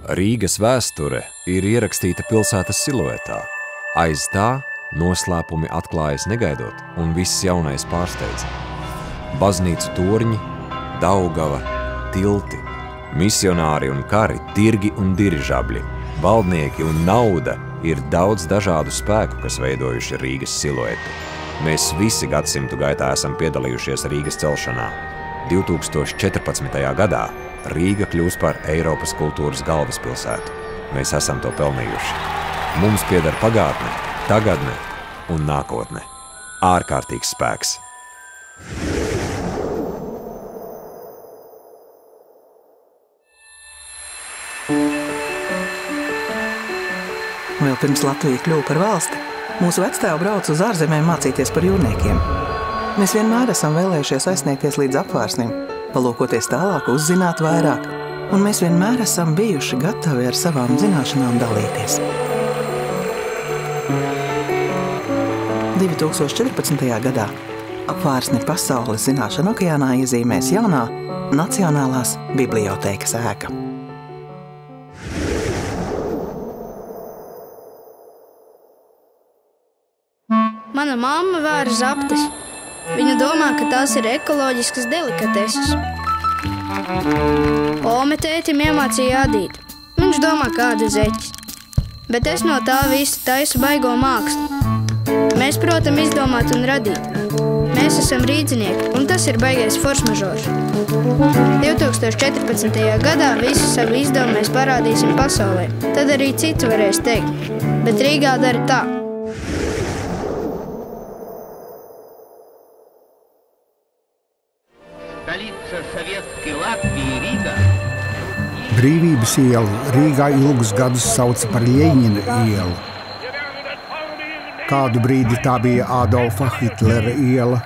Rīgas vēsture ir ierakstīta pilsētas siluetā. Aiz tā noslēpumi atklājas negaidot, un viss jaunais pārsteidz. Baznīcu torņi, Daugava, tilti, misionāri un kari, tirgi un dirižabļi, valdnieki un nauda ir daudz dažādu spēku, kas veidojuši Rīgas siluetu. Mēs visi gadsimtu gaitā esam piedalījušies Rīgas celšanā. 2014. gadā Rīga kļūs par Eiropas kultūras galvaspilsētu. Mēs esam to pelnījuši. Mums pieder pagātne, tagadne un nākotne. Ārkārtīgs spēks. Vēl pirms Latvija kļuva par valsti, mūsu vectēvi brauca uz ārzemēm mācīties par jūrniekiem. Mēs vienmēr esam vēlējušies aizsniegties līdz apvārsnim, palūkoties tālāk, uzzināt vairāk, un mēs vienmēr esam bijuši gatavi ar savām zināšanām dalīties. 2014. gadā apvārsni Pasaules zināšanu okeānā iezīmēs jaunā Nacionālās bibliotēkas ēka. Mana mamma vēra zaptes. Viņa domā, ka tās ir ekoloģiskas delikateses. Ome tētim iemācīja adīt. Viņš domā, kāda zeķis. Bet es no tā visu taisu baigo mākslu. Mēs protam izdomāt un radīt. Mēs esam rīdzinieki, un tas ir baigais forsmažors. 2014. gadā visu savu izdevumu mēs parādīsim pasaulē. Tad arī citi varēs teikt. Bet Rīgā dara tā. Brīvības ielu Rīgā ilgus gadus sauca par Ļeņina ielu. Kādu brīdi tā bija Adolfa Hitlera iela,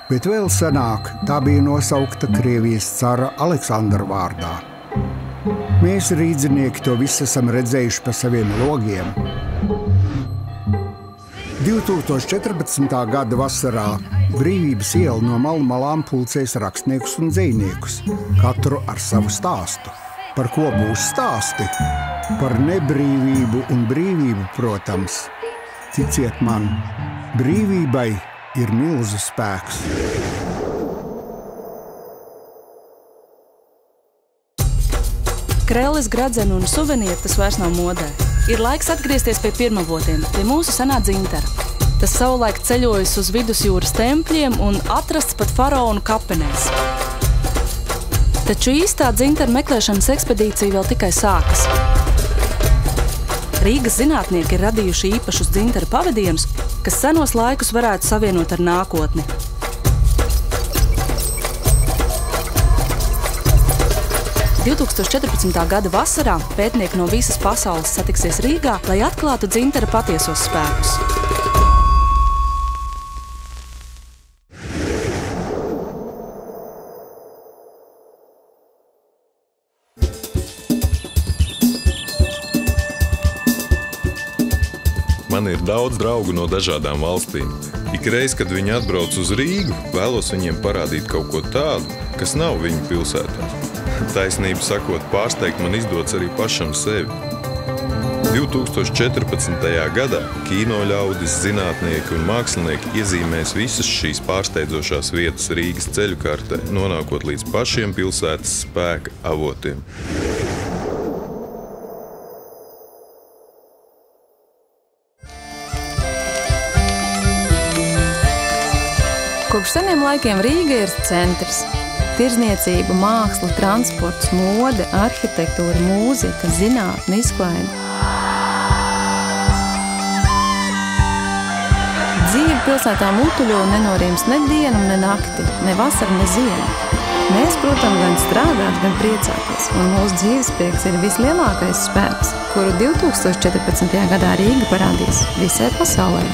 bet vēl senāk tā bija nosaukta Krievijas cara Aleksandra vārdā. Mēs rīdzinieki to visu esam redzējuši pa saviem logiem. 2014. gada vasarā Brīvības iela no malu malām pulcēs rakstniekus un dzejniekus, katru ar savu stāstu. Par ko būs stāsti? Par nebrīvību un brīvību, protams. Ticiet man, brīvībai ir milzu spēks. Krellis, gradzenu un suvenīri tas vairs nav modē. Ir laiks atgriezties pie pirmavotiem, pie mūsu senā dzintara. Tas savulaik ceļojas uz vidusjūras tempļiem un atrasts pat faraonu kapenēs. Taču īstā dzintara meklēšanas ekspedīcija vēl tikai sākas. Rīgas zinātnieki ir radījuši īpašus dzintara pavadienus, kas senos laikus varētu savienot ar nākotni. – 2014. gada vasarā pētnieki no visas pasaules satiksies Rīgā, lai atklātu dzintara patiesos spēkus. Man ir daudz draugu no dažādām valstīm. Ikreiz, kad viņi atbrauc uz Rīgu, vēlos viņiem parādīt kaut ko tādu, kas nav viņu pilsētā. Taisnību sakot, pārsteigt man izdodas arī pašam sevi. 2014. gadā kino ļaudis, zinātnieki un mākslinieki iezīmēs visas šīs pārsteidzošās vietas Rīgas ceļu kartē, nonākot līdz pašiem pilsētas spēka avotiem. Kopš seniem laikiem Rīga ir centrs. Tirdzniecība, māksla, transports, mode, arhitektūra, mūzika, zinātne, izklaide. Dzīve pilsētā mutuļo nenorims ne dienu, ne nakti, ne vasaru, ne ziemu. Mēs, protams, gan strādāt, gan priecāties, un mūsu dzīvesprieks ir vislielākais spēks, kuru 2014. gadā Rīga parādīs visai pasaulē.